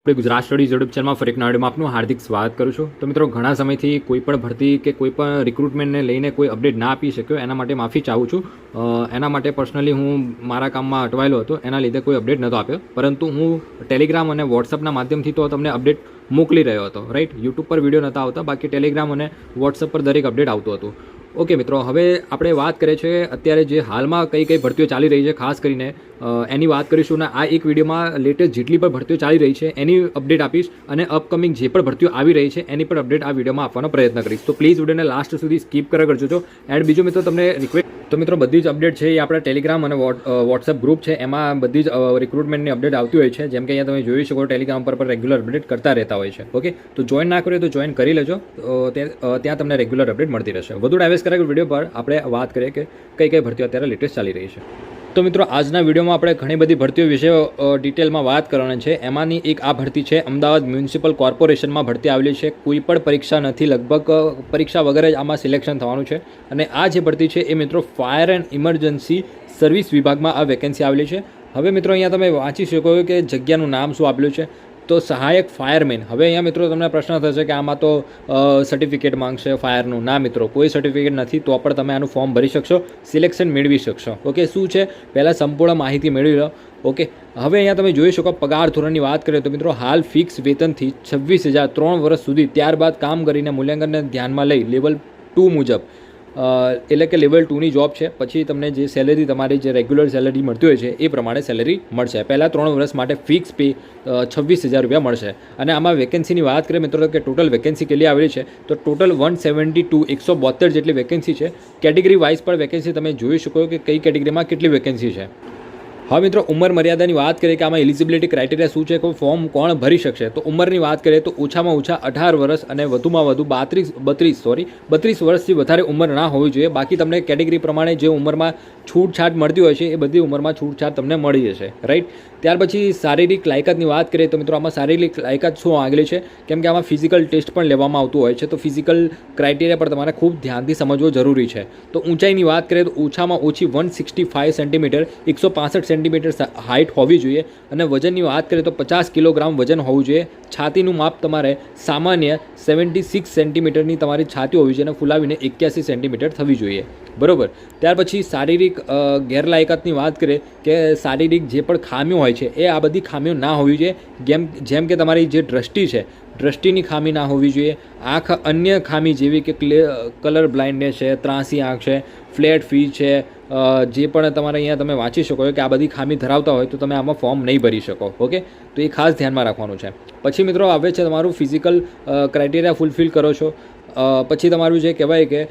આપણે Gujarat studies YouTube ચેનલમાં ફરી એક નવા વિડીયોમાં આપનું હાર્દિક સ્વાગત કરું છું. તો મિત્રો, ઘણા સમયથી કોઈ પણ ભરતી કે કોઈ પણ રિક્રુટમેન્ટને લઈને કોઈ અપડેટ ના આપી શક્યો, એના માટે માફી ચાહું છું. એના માટે પર્સનલી હું મારા કામમાં અટવાયેલો હતો, એના લીધે કોઈ અપડેટ નહોતો આપ્યો, પરંતુ હું ટેલિગ્રામ અને વોટ્સઅપના માધ્યમથી તો તમને અપડેટ મોકલી રહ્યો હતો. રાઈટ, યુટ્યુબ પર વિડીયો નહોતા આવતા, બાકી ટેલિગ્રામ અને વોટ્સઅપ પર દરેક અપડેટ આવતું હતું. ઓકે મિત્રો, હવે આપણે વાત કરીએ છીએ અત્યારે જે હાલમાં કઈ કઈ ભરતીઓ ચાલી રહી છે, ખાસ કરીને એની વાત કરીશું. અને આ એક વિડીયોમાં લેટેસ્ટ જેટલી પણ ભરતીઓ ચાલી રહી છે એની અપડેટ આપીશ, અને અપકમિંગ જે પણ ભરતીઓ આવી રહી છે એની પણ અપડેટ આ વિડીયોમાં આપવાનો પ્રયત્ન કરીશ. તો પ્લીઝ વિડીયોને લાસ્ટ સુધી સ્કીપ કર્યા કરજો છો. એન્ડ બીજું મિત્રો, તમને રિક્વેસ્ટ, તો મિત્રો બધી જ અપડેટ છે એ આપણા ટેલિગ્રામ અને વોટ્સઅપ ગ્રુપ છે, એમાં બધી જ રિક્રુટમેન્ટની અપડેટ આવતી હોય છે. જેમ કે અહીંયા તમે જોઈ શકો, ટેલિગ્રામ પર રેગ્યુલર અપડેટ કરતા રહેતા હોય છે. ઓકે, તો જોઈન ના કર્યો તો જોઈન કરી લેજો, ત્યાં તમને રેગ્યુલર અપડેટ મળતી રહેશે. વધુ ડાયવેસ કરેલ વિડીયો પર આપણે વાત કરીએ કે કઈ કઈ ભરતીઓ અત્યારે લેટેસ્ટ ચાલી રહી છે. તો મિત્રો, આજના વિડીયોમાં આપણે ઘણી બધી ભરતીઓ વિશે ડિટેલમાં વાત કરવાની છે. એમાંની એક આ ભરતી છે, અમદાવાદ મ્યુનિસિપલ કોર્પોરેશનમાં ભરતી આવેલી છે. કોઈ પણ પરીક્ષા નથી, લગભગ પરીક્ષા વગર જ આમાં સિલેક્શન થવાનું છે. અને આ જે ભરતી છે એ મિત્રો ફાયર એન્ડ ઇમરજન્સી સર્વિસ વિભાગમાં આ વેકેન્સી આવેલી છે. હવે મિત્રો, અહીંયા તમે વાંચી શકો કે જગ્યાનું નામ શું આપેલું છે, તો સહાયક ફાયરમેન. હવે અહીંયા મિત્રો તમને પ્રશ્ન થશે કે આમાં તો સર્ટિફિકેટ માંગશે ફાયરનું. ના મિત્રો, કોઈ સર્ટિફિકેટ નથી, તો પણ તમે આનું ફોર્મ ભરી શકશો, સિલેક્શન મેળવી શકશો. ઓકે, શું છે પહેલાં સંપૂર્ણ માહિતી મેળવી લો. ઓકે, હવે અહીંયા તમે જોઈ શકો પગાર ધોરણની વાત કરીએ તો મિત્રો હાલ ફિક્સ વેતનથી 26,000 3 વર્ષ સુધી, ત્યારબાદ કામ કરીને મૂલ્યાંકનને ધ્યાનમાં લઈ લેવલ 2 મુજબ, એટલે કે લેવલ 2ની જોબ છે, પછી તમને જે સેલેરી તમારી જે રેગ્યુલર સેલેરી મળતી હોય છે એ પ્રમાણે સેલેરી મળશે. પહેલાં 3 વર્ષ માટે ફિક્સ પે 26,000 રૂપિયા મળશે. અને આમાં વેકેન્સીની વાત કરીએ મિત્રો કે ટોટલ વેકેન્સી કેટલી આવેલી છે, તો ટોટલ 172 જેટલી વેકેન્સી છે. કેટેગરી વાઇઝ પણ વેકેન્સી તમે જોઈ શકો કે કઈ કેટેગરીમાં કેટલી વેકેન્સી છે. હવે મિત્રો, ઉંમર મર્યાદાની વાત કરીએ કે આમાં એલિજિબિલિટી ક્રાઇટેરિયા શું છે, કોઈ ફોર્મ કોણ ભરી શકશે, તો ઉંમરની વાત કરીએ તો ઓછામાં ઓછા 18 વર્ષ અને વધુમાં વધુ 32 વર્ષથી વધારે ઉંમર ના હોવી જોઈએ. બાકી તમને કેટેગરી પ્રમાણે જે ઉંમરમાં છૂટછાટ મળતી હોય છે એ બધી ઉંમરમાં છૂટછાટ તમને મળી જશે. રાઈટ, ત્યાર પછી શારીરિક લાયકાતની વાત કરીએ તો મિત્રો આમાં શારીરિક લાયકાત શું આગળ છે, કેમ કે આમાં ફિઝિકલ ટેસ્ટ પણ લેવામાં આવતું હોય છે, તો ફિઝિકલ ક્રાઇટેરિયા પર તમારે ખૂબ ધ્યાનથી સમજવો જરૂરી છે. તો ઊંચાઈની વાત કરીએ તો ઓછામાં ઓછી 165 સેન્ટીમીટર 165 સેન્ટીમીટર હાઇટ હોવી જોઈએ. અને વજનની વાત કરીએ તો 50 કિલોગ્રામ વજન હોવું જોઈએ. છાતીનું માપ તમારે સામાન્ય 76 સેન્ટીમીટરની તમારી છાતી હોવી જોઈએ અને ફૂલાવીને 81 સેન્ટીમીટર થવી જોઈએ. બરાબર, ત્યાર પછી શારીરિક ગેરલાયકાતની વાત કરીએ કે શારીરિક જે પણ ખામીઓ હોય છે એ આ બધી ખામીઓ ના હોવી જોઈએ. જેમ કે તમારી જે દ્રષ્ટિ છે, દ્રષ્ટિની ખામી ના હોવી જોઈએ. આંખ અન્ય ખામી જેવી કે કલર બ્લાઇન્ડનેસ છે, ત્રાંસી આંખ છે, ફ્લેટ ફી છે, જે પણ તમારે અહીંયા તમે વાંચી શકો કે આ બધી ખામી ધરાવતા હોય તો તમે આમાં ફોર્મ નહીં ભરી શકો. ઓકે, તો એ ખાસ ધ્યાનમાં રાખવાનું છે. પછી મિત્રો આવે છે તમારું ફિઝિકલ ક્રાઇટેરિયા ફૂલફિલ કરો છો, પછી તમારું જે કહેવાય કે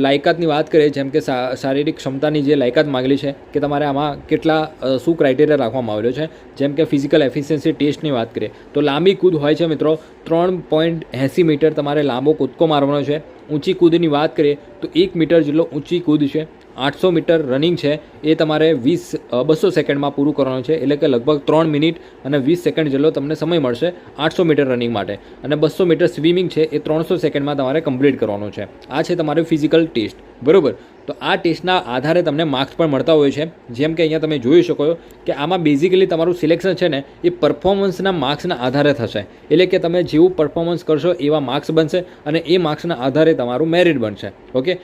લાયકાતની વાત કરીએ, જેમ કે શારીરિક ક્ષમતાની જે લાયકાત માગેલી છે કે તમારે આમાં કેટલા શું ક્રાઇટેરિયા રાખવામાં આવેલો છે. જેમ કે ફિઝિકલ એફિશિયન્સી ટેસ્ટની વાત કરીએ તો લાંબી કૂદ હોય છે મિત્રો, 3.80 મીટર તમારે લાંબો કૂદકો મારવાનો છે. ઊંચી કૂદની વાત કરીએ તો 1 મીટર જેટલો ઊંચી કૂદ છે. 800 મીટર રનિંગ છે એ તમારે 200 સેકન્ડમાં પૂરું કરવાનું છે, એટલે કે લગભગ 3 મિનિટ અને 20 સેકન્ડ જેટલો તમને સમય મળશે 800 મીટર રનિંગ માટે. અને 200 મીટર સ્વિમિંગ છે એ 300 સેકન્ડમાં તમારે કમ્પ્લીટ કરવાનું છે. આ છે તમારે ફિઝિકલ ટેસ્ટ. બરાબર, તો આ ટેસ્ટના આધારે તમને માર્ક્સ પણ મળતા હોય છે. જેમ કે અહીંયા તમે જોઈ શકો કે આમાં બેઝિકલી તમારું સિલેક્શન છે ને એ પરફોર્મન્સના માર્ક્સના આધારે થશે, એટલે કે તમે જેવું પરફોર્મન્સ કરશો એવા માર્ક્સ બનશે અને એ માર્ક્સના આધારે તમારું મેરિટ બનશે. ઓકે,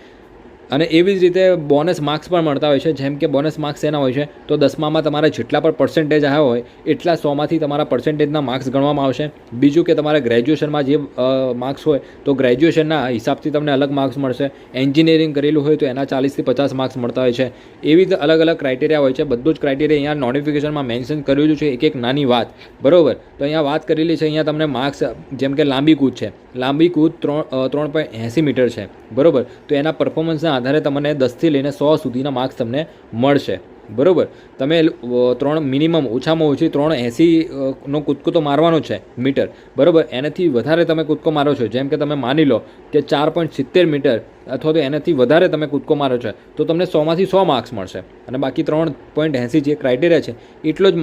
અને એવી જ રીતે બોનસ માર્ક્સ પણ મળતા હોય છે. જેમ કે બોનસ માર્ક્સ એના હોય છે તો 10મામાં તમારા જેટલા પણ પર્સન્ટેજ આવ્યા હોય એટલા 100માંથી તમારા પર્સન્ટેજના માર્ક્સ ગણવામાં આવશે. બીજું કે તમારા ગ્રેજ્યુએશનમાં જે માર્ક્સ હોય તો ગ્રેજ્યુએશનના હિસાબથી તમને અલગ માર્ક્સ મળશે. એન્જિનિયરિંગ કરેલું હોય તો એના 40થી 50 માર્ક્સ મળતા હોય છે. એવી રીતે અલગ અલગ ક્રાઇટેરિયા હોય છે. બધું જ ક્રાઇટેરિયા અહીંયા નોટિફિકેશનમાં મેન્શન કરેલું છે, એક નાની વાત. બરાબર, તો અહીંયા વાત કરેલી છે. અહીંયા તમને માર્ક્સ, જેમ કે લાંબી કૂદ છે, લાંબી કૂદ 3.80 મીટર છે. બરાબર, તો એના પરફોર્મન્સના આધારે તમને 10થી લઈને 100 સુધીના માર્ક્સ તમને મળશે. બરાબર, તમે મિનિમમ ઓછામાં ઓછી 3.80નો કૂદકો તો મારવાનો છે મીટર. બરાબર, એનાથી વધારે તમે કૂદકો મારો છો, જેમ કે તમે માની લો કે 4.70 મીટર અથવા તો એનાથી વધારે તમે કૂદકો મારો છો તો તમને 100માંથી 100 માર્ક્સ મળશે. અને બાકી 3.80 જે ક્રાઇટેરિયા છે એટલો જ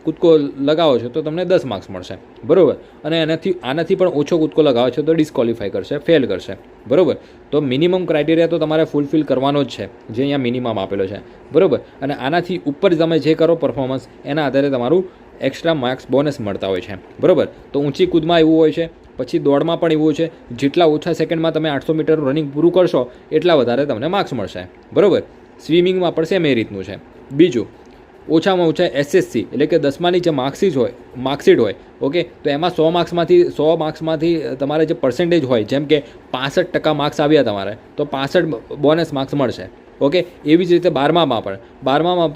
કૂદકો લગાવો છો તો તમને 10 માર્ક્સ મળશે. બરાબર, અને આનાથી પણ ઓછો કૂદકો લગાવો છો તો ડિસ્કોલિફાય કરશે, ફેલ કરશે. બરાબર, તો મિનિમમ ક્રાઇટેરિયા તો તમારે ફૂલફિલ કરવાનો જ છે, જે અહીંયા મિનિમમ આપેલો છે. બરાબર, અને આનાથી ઉપર તમે જે કરો પરફોર્મન્સ એના આધારે તમારું એક્સ્ટ્રા માર્ક્સ બોનસ મળતા હોય છે, બરાબર. તો ઊંચી કૂદમાં એવું હોય છે, પછી દોડમાં પણ એવું છે, જેટલા ઓછા સેકન્ડમાં તમે 800 મીટર રનિંગ પૂરું કરશો એટલા વધારે તમને માર્ક્સ મળશે, બરાબર. સ્વિમિંગમાં પણ સેમ એ રીતનું છે. બીજું, ઓછામાં ઓછા SSC એટલે કે 10માની જે માર્કશીટ હોય, ઓકે, તો એમાં 100 માર્ક્સમાંથી તમારે જે પર્સન્ટેજ હોય, જેમ કે 65% માર્ક્સ આવ્યા તમારે, તો 65 બોનસ માર્ક્સ મળશે, ઓકે. એવી જ રીતે 12મામાં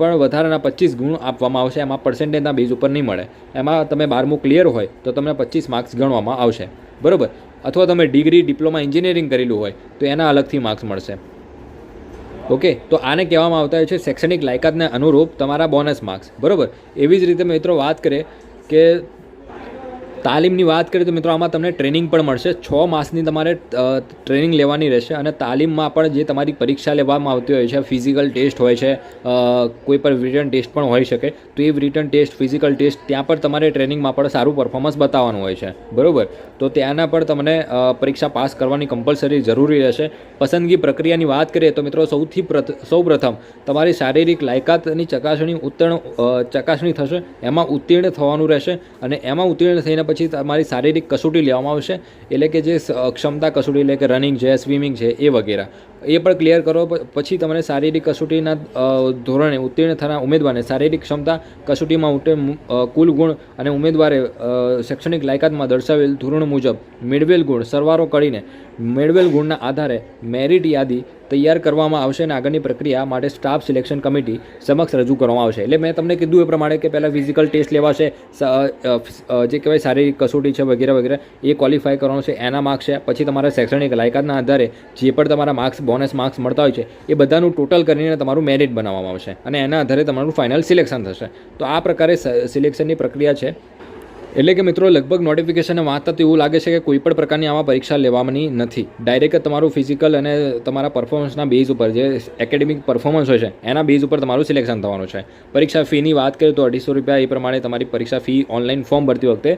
પણ વધારાના 25 ગુણ આપવામાં આવશે. એમાં પર્સન્ટેજના બેઝ ઉપર નહીં મળે. એમાં તમે 12મું ક્લિયર હોય તો તમને 25 માર્ક્સ ગણવામાં આવશે, બરાબર. અથવા તમે ડિગ્રી, ડિપ્લોમા, એન્જિનિયરિંગ કરેલું હોય તો એના અલગથી માર્ક્સ મળશે, ઓકે. તો આને કહેવામાં આવતા હોય છે શૈક્ષણિક લાયકાતને અનુરૂપ તમારા બોનસ માર્ક્સ, બરાબર. એવી જ રીતે મિત્રો વાત કરીએ કે તાલીમની વાત કરીએ તો મિત્રો આમાં તમને ટ્રેનિંગ પણ મળશે. 6 માસની તમારે ટ્રેનિંગ લેવાની રહેશે અને તાલીમમાં પણ જે તમારી પરીક્ષા લેવામાં આવતી હોય છે, ફિઝિકલ ટેસ્ટ હોય છે, કોઈ પણ રિટન ટેસ્ટ પણ હોઈ શકે, તો એ રિટન ટેસ્ટ, ફિઝિકલ ટેસ્ટ ત્યાં પણ તમારે ટ્રેનિંગમાં પણ સારું પરફોર્મન્સ બતાવવાનું હોય છે, બરાબર. તો ત્યાંના પણ તમને પરીક્ષા પાસ કરવાની કમ્પલસરી જરૂરી રહેશે. પસંદગી પ્રક્રિયાની વાત કરીએ તો મિત્રો સૌપ્રથમ તમારી શારીરિક લાયકાતની ચકાસણી થશે. એમાં ઉત્તીર્ણ થવાનું રહેશે અને એમાં ઉત્તીર્ણ થઈને પછી તમારી શારીરિક કસોટી લેવામાં આવશે, એટલે કે જે ક્ષમતા કસોટી, એટલે કે રનિંગ છે, સ્વિમિંગ છે, એ વગેરે, એ પણ ક્લિયર કરો. પછી તમને શારીરિક કસોટીના ધોરણે ઉત્તીર્ણ થનાર ઉમેદવારને શારીરિક ક્ષમતા કસોટીમાં કુલ ગુણ અને ઉમેદવારે શૈક્ષણિક લાયકાતમાં દર્શાવેલ ધોરણ મુજબ મેળવેલ ગુણ સરવાળો કરીને મેળવેલ ગુણના આધારે મેરિટ યાદી તૈયાર કરવામાં આવશે અને આગળની પ્રક્રિયા માટે સ્ટાફ સિલેક્શન કમિટી સમક્ષ રજૂ કરવામાં આવશે. એટલે મેં તમને કીધું એ પ્રમાણે કે પહેલાં ફિઝિકલ ટેસ્ટ લેવાશે, જે કહેવાય શારીરિક કસોટી છે વગેરે વગેરે, એ ક્વોલિફાય કરવાનું છે, એના માર્ક્સ છે. પછી તમારા શૈક્ષણિક લાયકાતના આધારે જે પણ તમારા માર્ક્સ, બોનસ માર્ક્સ મળતા હોય છે એ બધાનું ટોટલ કરીને તમારું મેરિટ બનાવવામાં આવશે અને એના આધારે તમારું ફાઇનલ સિલેક્શન થશે. તો આ પ્રકારે સિલેક્શનની પ્રક્રિયા છે. એટલે કે મિત્રો લગભગ નોટિફિકેશન વાંચતા તો એવું લાગે છે કે કોઈ પણ પ્રકારની આમાં પરીક્ષા લેવાની નથી. ડાયરેક્ટ તમારું ફિઝિકલ અને તમારા પરફોર્મન્સના બેઝ ઉપર, જે એકેડેમિક પરફોર્મન્સ હોય છે એના બેઝ ઉપર તમારું સિલેક્શન થવાનું છે. પરીક્ષા ફીની વાત કરીએ તો 250 રૂપિયા એ પ્રમાણે તમારી પરીક્ષા ફી ઓનલાઈન ફોર્મ ભરતી વખતે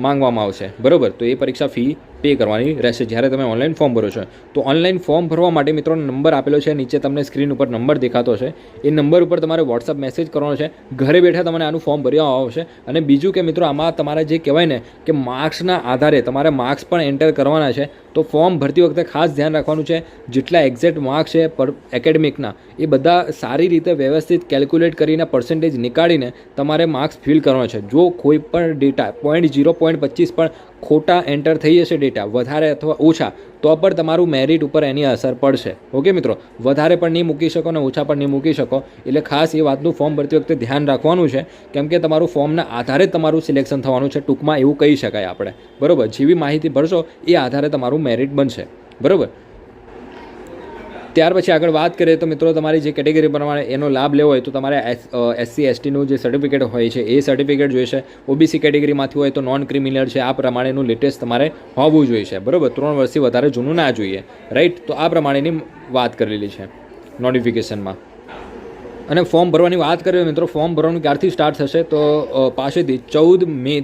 માંગવામાં આવશે, બરાબર. તો એ પરીક્ષા ફી પે કરવાની રહેશે જ્યારે તમે ઓનલાઈન ફોર્મ ભરો છો. તો ઓનલાઈન ફોર્મ ભરવા માટે મિત્રો નંબર આપેલો છે નીચે, તમને સ્ક્રીન ઉપર નંબર દેખાતો છે. એ નંબર ઉપર તમારે વોટ્સઅપ મેસેજ કરવાનો છે. ઘરે બેઠા તમને આનું ફોર્મ ભરવામાં આવશે. અને બીજું કે મિત્રો આમાં તમારા જે કહેવાય ને કે માર્ક્સના આધારે તમારે માર્ક્સ પણ એન્ટર કરવાના છે. તો ફોર્મ ભરતી વખતે ખાસ ધ્યાન રાખવાનું છે, જેટલા એક્ઝેક્ટ માર્ક્સ છે એકેડેમિકના એ બધા સારી રીતે વ્યવસ્થિત કેલ્ક્યુલેટ કરીને પર્સન્ટેજ નીકાળીને તમારે માર્ક્સ ફિલ કરવાનો છે. જો કોઈ પણ ડેટા 0.25 પણ ખોટા એન્ટર થઈ જશે, ડેટા વધારે અથવા ઓછા, તો પણ તમારું મેરિટ ઉપર એની અસર પડશે, ઓકે મિત્રો. વધારે પણ નહીં મૂકી શકો અને ઓછા પણ નહીં મૂકી શકો. એટલે ખાસ એ વાતનું ફોર્મ ભરતી વખતે ધ્યાન રાખવાનું છે, કેમ કે તમારું ફોર્મના આધારે જ તમારું સિલેક્શન થવાનું છે, ટૂંકમાં એવું કહી શકાય આપણે, બરાબર. જેવી માહિતી ભરશો એ આધારે તમારું મેરિટ બનશે, બરાબર. ત્યાર પછી આગળ વાત કરીએ તો મિત્રો તમારી જે કેટેગરી પ્રમાણે એનો લાભ લેવો હોય તો તમારે SC STનું જે સર્ટિફિકેટ હોય છે એ સર્ટિફિકેટ જોઈશે. OBC કેટેગરીમાંથી હોય તો નોન ક્રિમિનલ છે, આ પ્રમાણેનું લેટેસ્ટ તમારે હોવું જોઈએ, બરાબર. 3 વર્ષથી વધારે જૂનું ના જોઈએ, રાઈટ. તો આ પ્રમાણેની વાત કરેલી છે નોટિફિકેશનમાં. અને ફોર્મ ભરવાની વાત કરીએ મિત્રો, ફોર્મ ભરવાનું ક્યારથી સ્ટાર્ટ થશે તો પાસેથી 14 મે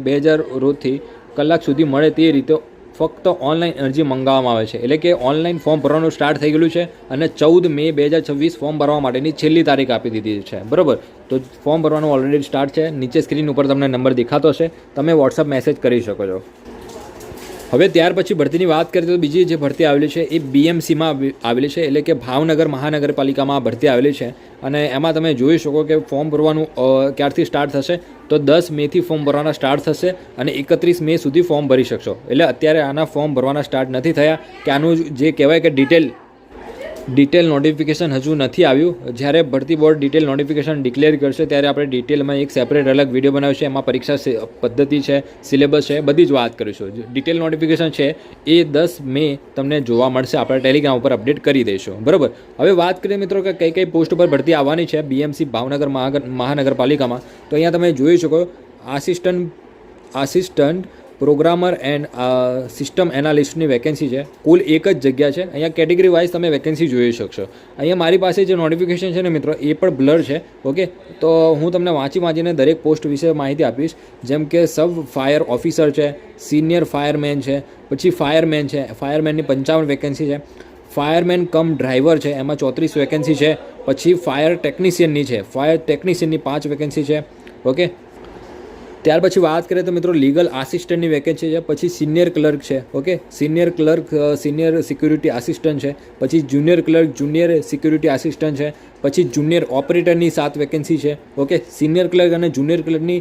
2000 રોજથી કલાક સુધી મળે તે રીતે ફક્ત ઓનલાઈન અરજી મંગાવવામાં આવે છે. એટલે કે ઓનલાઈન ફોર્મ ભરવાનું સ્ટાર્ટ થઈ ગયેલું છે અને 14 મે 2026 ફોર્મ ભરવા માટેની છેલ્લી તારીખ આપી દીધી છે, બરાબર. તો ફોર્મ ભરવાનું ઓલરેડી સ્ટાર્ટ છે. નીચે સ્ક્રીન ઉપર તમને નંબર દેખાતો હશે, તમે વોટ્સઅપ મેસેજ કરી શકો છો. હવે ત્યાર પછી ભરતીની વાત કરીએ તો બીજી જે ભરતી આવેલી છે એ BMCમાં આવેલી છે, એટલે કે ભાવનગર મહાનગરપાલિકામાં ભરતી આવેલી છે. અને એમાં તમે જોઈ શકો કે ફોર્મ ભરવાનું ક્યારથી સ્ટાર્ટ થશે તો 10 મેથી ફોર્મ ભરવાના સ્ટાર્ટ થશે અને 31 મે સુધી ફોર્મ ભરી શકશો. એટલે અત્યારે આના ફોર્મ ભરવાના સ્ટાર્ટ નથી થયા, કે આનું જે કહેવાય કે ડિટેલ નોટિફિકેશન હજુ નથી આવ્યું. જ્યારે ભરતી બોર્ડ ડિટેલ નોટિફિકેશન ડિક્લેર કરશે ત્યારે આપણે ડિટેલમાં એક સેપરેટ અલગ વિડીયો બનાવીશું. એમાં પરીક્ષા પદ્ધતિ છે, સિલેબસ છે, બધી જ વાત કરીશું. ડિટેલ નોટિફિકેશન છે એ 10 મે તમને જોવા મળશે, આપણે ટેલિગ્રામ ઉપર અપડેટ કરી દઈશું, બરાબર. હવે વાત કરીએ મિત્રો કે કઈ પોસ્ટ ઉપર ભરતી આવવાની છે BMC ભાવનગર મહાનગરપાલિકામાં, તો અહીંયા તમે જોઈ શકો આસિસ્ટન્ટ પ્રોગ્રામર એન્ડ સિસ્ટમ એનાલિસ્ટની વેકેન્સી છે. કુલ એક જ જગ્યા છે. અહીંયા કેટેગરી વાઇઝ તમે વેકેન્સી જોઈ શકશો. અહીંયા મારી પાસે જે નોટિફિકેશન છે ને મિત્રો એ પણ બ્લર છે, ઓકે. તો હું તમને વાંચીને દરેક પોસ્ટ વિશે માહિતી આપીશ. જેમ કે સબ ફાયર ઓફિસર છે, સિનિયર ફાયરમેન છે, પછી ફાયરમેન છે, ફાયરમેનની 55 વેકેન્સી છે. ફાયરમેન કમ ડ્રાઈવર છે, એમાં 34 વેકેન્સી છે. પછી ફાયર ટેકનિશિયનની છે, ફાયર ટેકનિશિયનની 5 વેકેન્સી છે, ઓકે. ત્યાર પછી વાત કરીએ તો મિત્રો લીગલ આસિસ્ટન્ટની વેકેન્સી છે, પછી સિનિયર ક્લર્ક છે, okay, senior clerk senior security assistant છે, પછી junior clerk junior security assistant છે, પછી જુનિયર ઓપરેટરની 7 વેકેન્સી છે, ઓકે, સિનિયર ક્લર્ક અને જુનિયર ક્લર્કની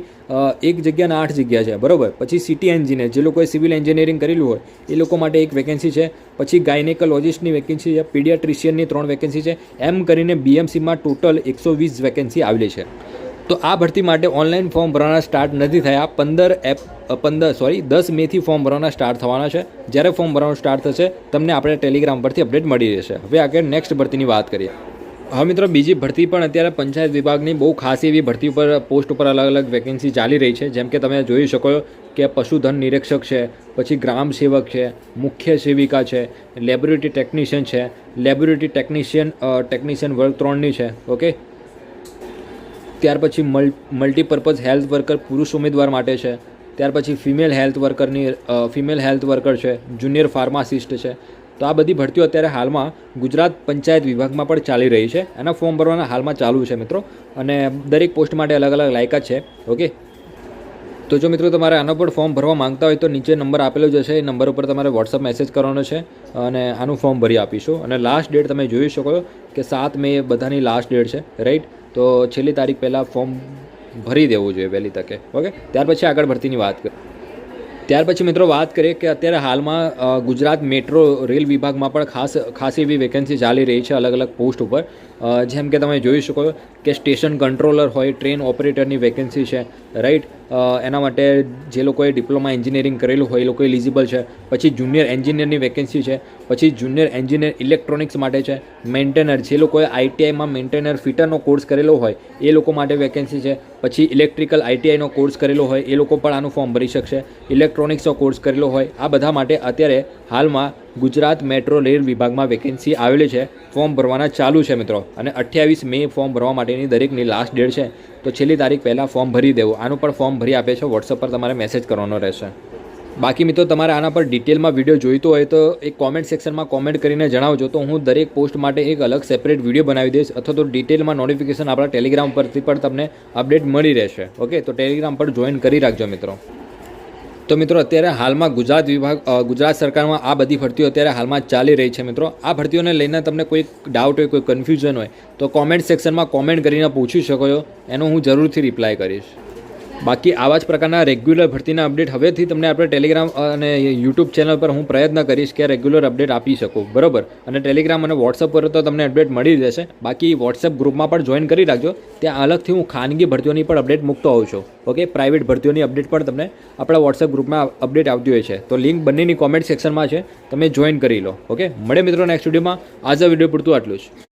1 જગ્યાના 8 જગ્યા છે, બરાબર. પછી સિટી એન્જિનિયર, જે લોકોએ સિવિલ એન્જિનિયરિંગ કરેલું હોય એ લોકો માટે 1 વેકેન્સી છે, પછી ગાયનેકોલોજિસ્ટની વેકેન્સી છે, પીડિયાટ્રિશિયનની 3 વેકેન્સી છે, એમ કરીને બીએમસીમાં ટોટલ 120 વેકેન્સી આવેલી છે. તો આ ભરતી માટે ઓનલાઈન ફોર્મ ભરવાના સ્ટાર્ટ નથી થયા. 10 મેથી ફોર્મ ભરવાના સ્ટાર્ટ થવાના છે. જ્યારે ફોર્મ ભરવાનું સ્ટાર્ટ થશે તમને આપણે ટેલિગ્રામ પરથી અપડેટ મળી રહેશે. હવે આગળ નેક્સ્ટ ભરતીની વાત કરીએ. હવે મિત્રો બીજી ભરતી પણ અત્યારે પંચાયત વિભાગની બહુ ખાસ એવી ભરતી ઉપર પોસ્ટ ઉપર અલગ અલગ વેકેન્સી ચાલી રહી છે. જેમ કે તમે જોઈ શકો કે પશુધન નિરીક્ષક છે, પછી ગ્રામ સેવક છે, મુખ્ય સેવિકા છે, લેબોરેટરી ટેકનિશિયન છે, લેબોરેટરી ટેકનિશિયન વર્ગ 3ની છે, ઓકે. ત્યાર પછી મલ્ટીપર્પઝ હેલ્થ વર્કર પુરુષ ઉમેદવાર માટે છે. ત્યાર પછી ફિમેલ હેલ્થ વર્કર છે, જુનિયર ફાર્માસિસ્ટ છે. તો આ બધી ભરતીઓ અત્યારે હાલમાં ગુજરાત પંચાયત વિભાગમાં પણ ચાલી રહી છે. એના ફોર્મ ભરવાના હાલમાં ચાલુ છે મિત્રો, અને દરેક પોસ્ટ માટે અલગ અલગ લાયકાત છે, ઓકે. તો જો મિત્રો તમારે આનો પણ ફોર્મ ભરવા માંગતા હોય તો નીચે નંબર આપેલો જ હશે, એ નંબર ઉપર તમારે વોટ્સઅપ મેસેજ કરવાનો છે અને આનું ફોર્મ ભરી આપીશું. અને લાસ્ટ ડેટ તમે જોઈ શકો કે 7 મે બધાની લાસ્ટ ડેટ છે, રાઈટ. તો છેલ્લી તારીખ પહેલાં ફોર્મ ભરી દેવું જોઈએ વહેલી તકે, ઓકે. ત્યાર પછી આગળ ભરતીની વાત કરીએ. ત્યાર પછી મિત્રો વાત કરીએ કે અત્યારે હાલમાં ગુજરાત મેટ્રો રેલ વિભાગમાં પણ ખાસ એવી વેકેન્સી ચાલી રહી છે અલગ અલગ પોસ્ટ ઉપર. જેમ કે તમે જોઈ શકો કે સ્ટેશન કંટ્રોલર હોય, ટ્રેન ઓપરેટરની વેકેન્સી છે, રાઈટ. એના માટે જે લોકોએ ડિપ્લોમા એન્જિનિયરિંગ કરેલું હોય એ લોકો એલિજિબલ છે. પછી જુનિયર એન્જિનિયરની વેકેન્સી છે, પછી જુનિયર એન્જિનિયર ઇલેક્ટ્રોનિક્સ માટે છે, મેન્ટેનર, જે લોકોએ આઈટીઆઈમાં મેન્ટેનર ફિટરનો કોર્સ કરેલો હોય એ લોકો માટે વેકેન્સી છે. પછી ઇલેક્ટ્રિકલ આઈટીઆઈનો કોર્સ કરેલો હોય એ લોકો પણ આનું ફોર્મ ભરી શકશે. ઇલેક્ટ્રોનિક્સનો કોર્સ કરેલો હોય, આ બધા માટે અત્યારે હાલમાં ગુજરાત મેટ્રો રેલ વિભાગમાં વેકેન્સી આવેલી છે. ફોર્મ ભરવાના ચાલુ છે મિત્રો, અને 28 મે ફોર્મ ભરવા માટેની દરેકની લાસ્ટ ડેટ છે. તો છેલ્લી તારીખ પહેલાં ફોર્મ ભરી દેવું. આનું પણ ફોર્મ ભરી આપે છે, વોટ્સઅપ પર તમારે મેસેજ કરવાનો રહેશે. બાકી મિત્રો તમારે આના પર ડિટેલમાં વિડીયો જોઈતો હોય તો એક કોમેન્ટ સેક્શનમાં કોમેન્ટ કરીને જણાવજો, તો હું દરેક પોસ્ટ માટે એક અલગ સેપરેટ વિડીયો બનાવી દઈશ, અથવા તો ડિટેલમાં નોટિફિકેશન આપણા ટેલિગ્રામ પરથી પણ તમને અપડેટ મળી રહેશે, ઓકે. તો ટેલિગ્રામ પર જોઈન કરી રાખજો મિત્રો. તો મિત્રો અત્યારે હાલમાં ગુજરાત સરકારમાં આ બધી ભરતીઓ અત્યારે હાલમાં ચાલી રહી છે મિત્રો. આ ભરતીઓને લઈને તમને કોઈ ડાઉટ હોય, કોઈ કન્ફ્યુઝન હોય તો કોમેન્ટ સેક્શનમાં કોમેન્ટ કરીને પૂછી શકો છો, એનો હું જરૂરથી રિપ્લાય કરીશ. બાકી આવા જ પ્રકારના રેગ્યુલર ભરતીના અપડેટ હવેથી તમને આપણે ટેલિગ્રામ અને યુટ્યુબ ચેનલ પર હું પ્રયત્ન કરીશ કે રેગ્યુલર અપડેટ આપી શકું, બરાબર. અને ટેલિગ્રામ અને વોટ્સઅપ પર તો તમને અપડેટ મળી જશે. બાકી વોટ્સઅપ ગ્રુપમાં પણ જોઈન કરી રાખજો, ત્યાં અલગથી હું ખાનગી ભરતીઓની પણ અપડેટ મૂકતો હોઉં છું, ઓકે. પ્રાઇવેટ ભરતીઓની અપડેટ પણ તમને આપણા વોટ્સઅપ ગ્રુપમાં અપડેટ આવતી હોય છે. તો લિંક બંનેની કોમેન્ટ સેક્શનમાં છે, તમે જોઈન કરી લો, ઓકે. મળે મિત્રો નેક્સ્ટ વિડીયોમાં. આ વિડીયો પૂરતું આટલું જ.